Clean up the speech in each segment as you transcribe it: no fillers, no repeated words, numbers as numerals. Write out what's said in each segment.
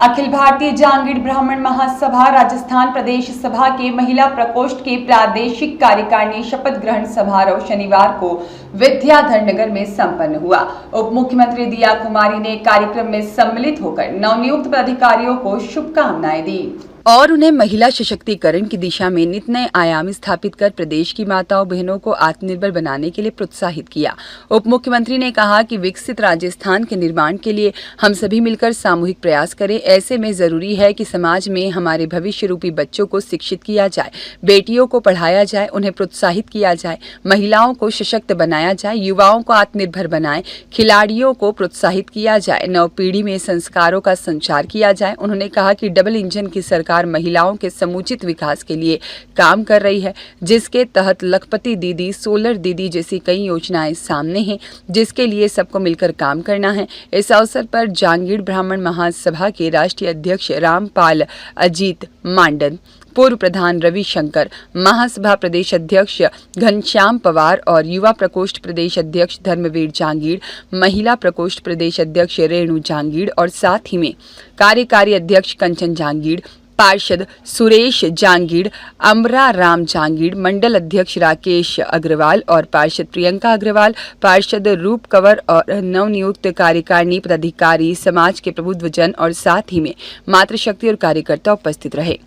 अखिल भारतीय जांगीड़ ब्राह्मण महासभा राजस्थान प्रदेश सभा के महिला प्रकोष्ठ के प्रादेशिक कार्यकारिणी शपथ ग्रहण समारोह शनिवार को विद्याधर नगर में संपन्न हुआ। उप मुख्यमंत्री दिया कुमारी ने कार्यक्रम में सम्मिलित होकर नवनियुक्त पदाधिकारियों को शुभकामनाएं दी और उन्हें महिला सशक्तिकरण की दिशा में नित नए आयाम स्थापित कर प्रदेश की माताओं बहनों को आत्मनिर्भर बनाने के लिए प्रोत्साहित किया। उप मुख्यमंत्री ने कहा कि विकसित राजस्थान के निर्माण के लिए हम सभी मिलकर सामूहिक प्रयास करें। ऐसे में जरूरी है कि समाज में हमारे भविष्य रूपी बच्चों को शिक्षित किया जाए, बेटियों को पढ़ाया जाए, उन्हें प्रोत्साहित किया जाए, महिलाओं को सशक्त बनाया जाए, युवाओं को आत्मनिर्भर बनाए, खिलाड़ियों को प्रोत्साहित किया जाए, नव पीढ़ी में संस्कारों का संचार किया जाए। उन्होंने कहा कि डबल इंजन की सरकार महिलाओं के समुचित विकास के लिए काम कर रही है, जिसके तहत लखपति दीदी, सोलर दीदी जैसी कई योजनाएं सामने हैं, जिसके लिए सबको मिलकर काम करना है। इस अवसर पर जांगीड़ ब्राह्मण महासभा के राष्ट्रीय अध्यक्ष रामपाल अजीत मांडन, पूर्व प्रधान रविशंकर, महासभा प्रदेश अध्यक्ष घनश्याम पवार और युवा प्रकोष्ठ प्रदेश अध्यक्ष धर्मवीर जांगीड़, महिला प्रकोष्ठ प्रदेश अध्यक्ष रेणु जांगीड़ और साथ ही में कार्यकारी अध्यक्ष कंचन जांगीड़, पार्षद सुरेश जांगीड़, अमरा राम जांगीड़, मंडल अध्यक्ष राकेश अग्रवाल और पार्षद प्रियंका अग्रवाल, पार्षद रूप कंवर और नवनियुक्त कार्यकारिणी पदाधिकारी, समाज के प्रबुद्धजन और साथ ही में मातृशक्ति और कार्यकर्ता उपस्थित रहे।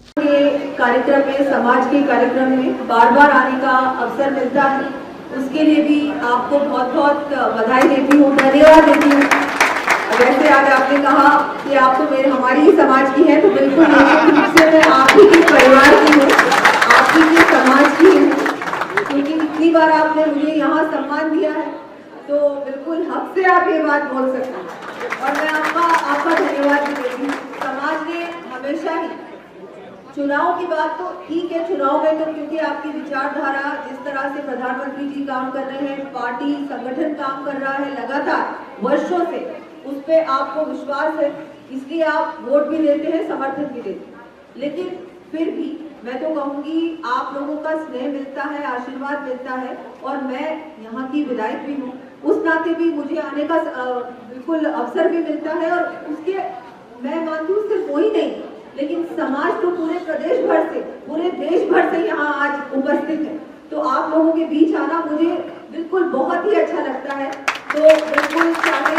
कार्यक्रम में, समाज के कार्यक्रम में बार बार आने का अवसर मिलता है, उसके लिए भी आपको बहुत बहुत बधाई देती हूँ, धन्यवाद देती हूँ। वैसे आज आपने कहा कि आप तो हमारी ही समाज की है, तो बिल्कुल निश्चित रूप से मैं आप ही के परिवार की हूँ, आप ही के समाज की हूँ, क्योंकि इतनी बार आपने मुझे यहाँ सम्मान दिया है, तो बिल्कुल हक से आप ये बात बोल सकते हैं और मैं आपका धन्यवाद भी देती हूँ। समाज ने हमेशा ही चुनाव की बात तो ठीक है, चुनाव में तो क्योंकि आपकी विचारधारा जिस तरह से प्रधानमंत्री जी काम कर रहे हैं, पार्टी संगठन काम कर रहा है लगातार वर्षों से, उस पे आपको विश्वास है, इसलिए आप वोट भी देते हैं, समर्थन भी देते हैं। लेकिन फिर भी मैं तो कहूँगी आप लोगों का स्नेह मिलता है, आशीर्वाद मिलता है और मैं यहाँ की विधायक भी हूँ, उस नाते भी मुझे आने का बिल्कुल अवसर भी मिलता है और उसके मैं मानती हूँ सिर्फ वही नहीं, लेकिन समाज तो पूरे प्रदेश भर से, पूरे देश भर से यहाँ आज उपस्थित है, तो आप लोगों के बीच आना मुझे बिल्कुल बहुत ही अच्छा लगता है। तो बिल्कुल चाहे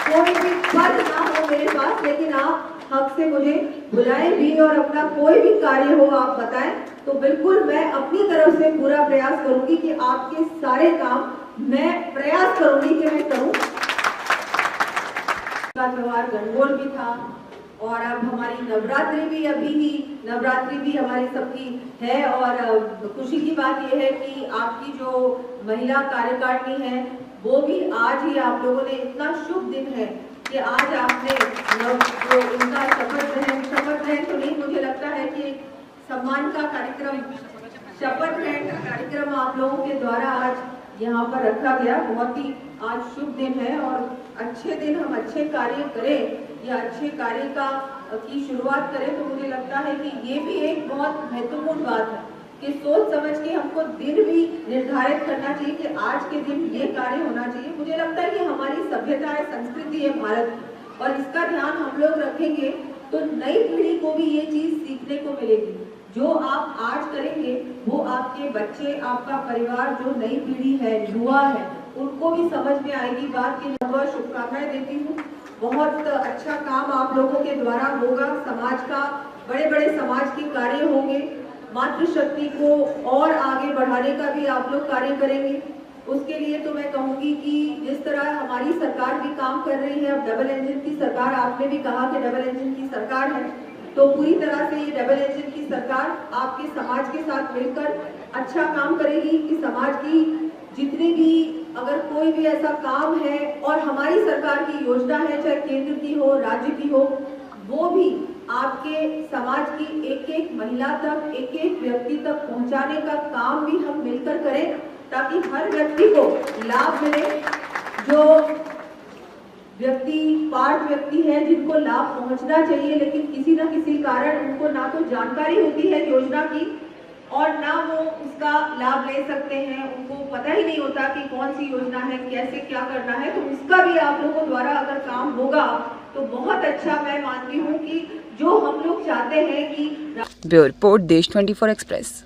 कोई भी पद ना हो मेरे पास, लेकिन आप हक से मुझे बुलाएं भी और अपना कोई भी कार्य हो आप बताएं, तो बिल्कुल मैं अपनी तरफ से पूरा प्रयास करूंगी कि आपके सारे काम मैं प्रयास करूंगी कि मैं करूं। त्योहार गणगौर भी था और अब हमारी नवरात्रि भी हमारी सबकी है और खुशी की बात यह है कि आपकी जो महिला कार्यकारिणी है वो भी आज ही आप लोगों ने, इतना शुभ दिन है कि आज आपने जो इनका शपथ ग्रहण तो नहीं, मुझे लगता है कि सम्मान का कार्यक्रम, शपथ ग्रहण का कार्यक्रम आप लोगों के द्वारा आज यहाँ पर रखा गया। बहुत ही आज शुभ दिन है और अच्छे दिन हम अच्छे कार्य करें या अच्छे कार्य की शुरुआत करें, तो मुझे लगता है कि ये भी एक बहुत महत्वपूर्ण बात है कि सोच समझ के हमको दिन भी निर्धारित करना चाहिए कि आज के दिन ये कार्य होना चाहिए। मुझे लगता है कि हमारी सभ्यता है, संस्कृति है भारत की, और इसका ध्यान हम लोग रखेंगे तो नई पीढ़ी को भी ये चीज सीखने को मिलेगी। जो आप आज करेंगे वो आपके बच्चे, आपका परिवार, जो नई पीढ़ी है, युवा है, उनको भी समझ में आएगी बात की। बहुत शुभकामनाएं देती हूँ, बहुत अच्छा काम आप लोगों के द्वारा होगा, समाज का बड़े बड़े समाज के कार्य होंगे, मातृशक्ति को और आगे बढ़ाने का भी आप लोग कार्य करेंगे। उसके लिए तो मैं कहूँगी कि जिस तरह हमारी सरकार भी काम कर रही है, अब डबल इंजन की सरकार, आपने भी कहा कि डबल इंजन की सरकार है, तो पूरी तरह से ये डबल इंजन की सरकार आपके समाज के साथ मिलकर अच्छा काम करेगी कि समाज की जितनी भी अगर कोई भी ऐसा काम है और हमारी सरकार की योजना है, चाहे केंद्र की हो, राज्य की हो, वो भी आपके समाज की एक एक महिला तक, एक एक व्यक्ति तक पहुंचाने का काम भी हम मिलकर करें, ताकि हर व्यक्ति को लाभ मिले। जो पार्ट व्यक्ति है जिनको लाभ पहुंचना चाहिए, लेकिन किसी न किसी कारण उनको ना तो जानकारी होती है योजना की और ना वो उसका लाभ ले सकते हैं, उनको पता ही नहीं होता कि कौन सी योजना है, कैसे क्या करना है, तो उसका भी आप लोगों द्वारा अगर काम होगा तो बहुत अच्छा मैं मानती हूँ कि जो हम लोग चाहते हैं कि ब्यूरो रिपोर्ट देश 24 एक्सप्रेस।